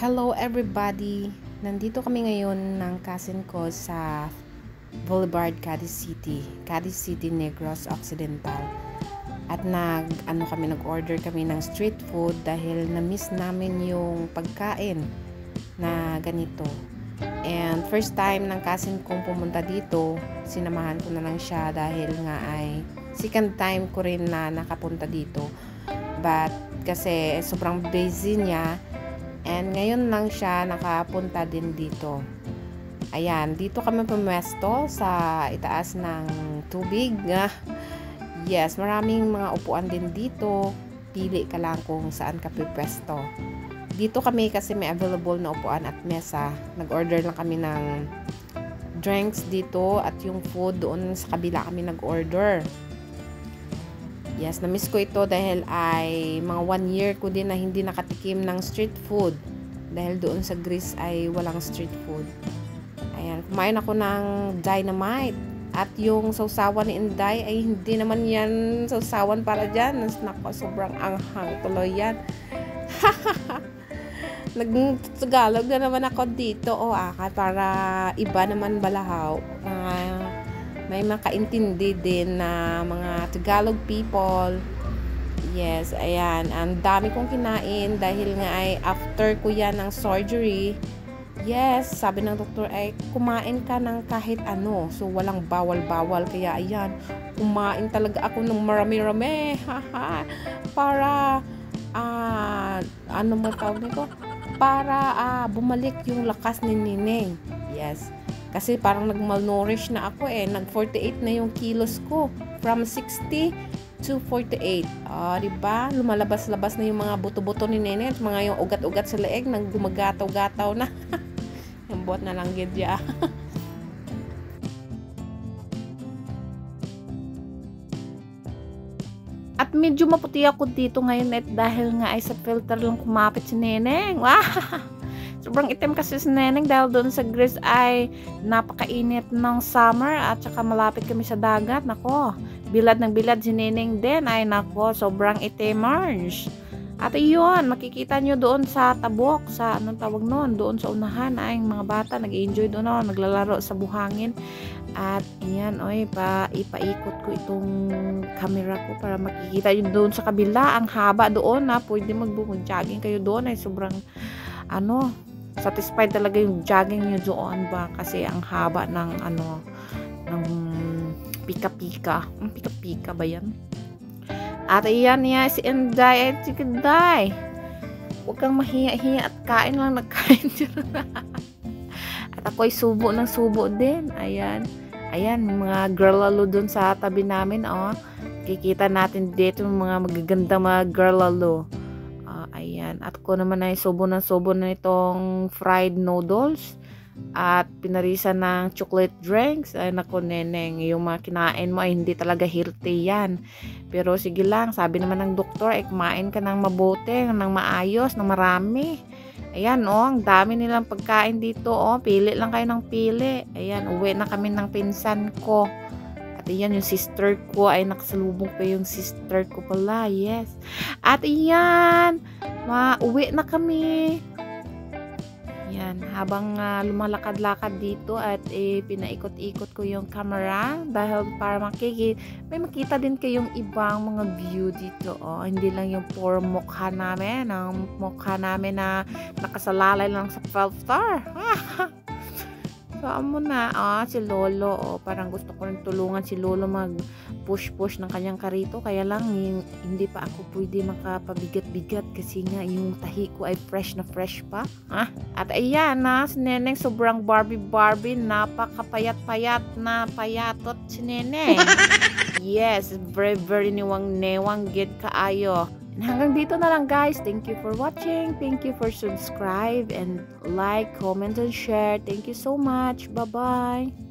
Hello everybody! Nandito kami ngayon ng cousin ko sa Boulevard, Cadiz City, Negros Occidental. At nag-order kami ng street food dahil na-miss namin yung pagkain na ganito. And first time ng cousin kong pumunta dito, sinamahan ko na lang siya dahil nga ay second time ko rin na nakapunta dito. But kasi sobrang busy niya, and ngayon lang siya nakapunta din dito. Ayan, dito kami pumwesto sa itaas ng tubig. Yes, maraming mga upuan din dito. Pili ka lang kung saan ka pipwesto. Dito kami kasi may available na upuan at mesa. Nag-order lang kami ng drinks dito at yung food doon sa kabila kami nag-order. Yes, na-miss ko ito dahil ay mga 1 year ko din na hindi nakatikim ng street food. Dahil doon sa Greece ay walang street food. Ayan, kumain ako ng dynamite. At yung sausawan ni Inday ay hindi naman yan sausawan para dyan. Nako, sobrang anghang tuloy yan. Nag-Tagalog na naman ako dito. Para iba naman balahaw. May makaintindi din na mga Tagalog people. Yes, ayan. Ang dami kong kinain dahil nga ay after ko yan ng surgery. Yes, sabi ng doktor ay kumain ka ng kahit ano. So, walang bawal-bawal. Kaya ayan, kumain talaga ako ng marami-rami. Para, ano mo tawag nito? Para bumalik yung lakas ni Nineng. Yes. Kasi parang nag-malnourish na ako nag-48 na yung kilos ko. From 60 to 48. Diba? Lumalabas-labas na yung mga buto-buto ni Nene at mga yung ugat-ugat sa leeg nang gumagataw-gataw na. Yung buhat na lang gidya. At medyo maputi ako dito ngayon dahil nga ay sa filter lang kumapit si Neneng. Wow! Sobrang itim kasi si Neneng dahil doon sa Greece ay napakainit ng summer at saka malapit kami sa dagat. Nako, bilad ng bilad si Neneng din. Ay nako, sobrang itimers. At iyon, makikita nyo doon sa tabok, sa anong tawag noon, doon sa unahan ay mga bata nag-enjoy doon, naglalaro sa buhangin. At iyan, ipaikot ko itong camera ko para makikita nyo doon sa kabila. Ang haba doon pwede mag-jogging kayo doon ay sobrang satisfied talaga yung jogging nyo doon ba kasi ang haba ng ng pika-pika. Pika-pika ba yan? At iyan si Inday at si Inday. Huwag kang mahiya-hiya at kain lang nagkain dyan. At ako'y subo ng subo din. Ayan, mga girl lalo dun sa tabi namin. Kikita natin dito mga magaganda mga girl lalo. Ayan. At ko naman ay subo na itong fried noodles. At pinarisan ng chocolate drinks. Ay naku Neneng, yung mga kinain mo ay hindi talaga healthy yan. Pero sige lang, sabi naman ng doktor ay kumain ka ng mabuti, ng maayos, ng marami. Ayan ang dami nilang pagkain dito pili lang kayo ng pili. Ayan, uwi na kami ng pinsan ko. At iyan, yung sister ko ay nakasalubong pa yung sister ko pala. Yes. At iyan, mauwi na kami. Yan, habang lumalakad-lakad dito at pinaikot-ikot ko yung camera dahil para may makita din kayong ibang mga view dito. Hindi lang yung puro mukha namin, ang mukha namin na nakasalalay lang sa filter. Saan mo na si Lolo parang gusto ko rin tulungan si Lolo mag push ng kanyang karito, kaya lang hindi pa ako pwede makapabigat-bigat kasi nga yung tahi ko ay fresh na fresh pa. At ayan si Neneng sobrang Barbie, napakapayat-payat na payatot si Neneng. Yes, very niwang gid kaayo. And hanggang dito na lang guys. Thank you for watching. Thank you for subscribe and like, comment and share. Thank you so much. Bye-bye.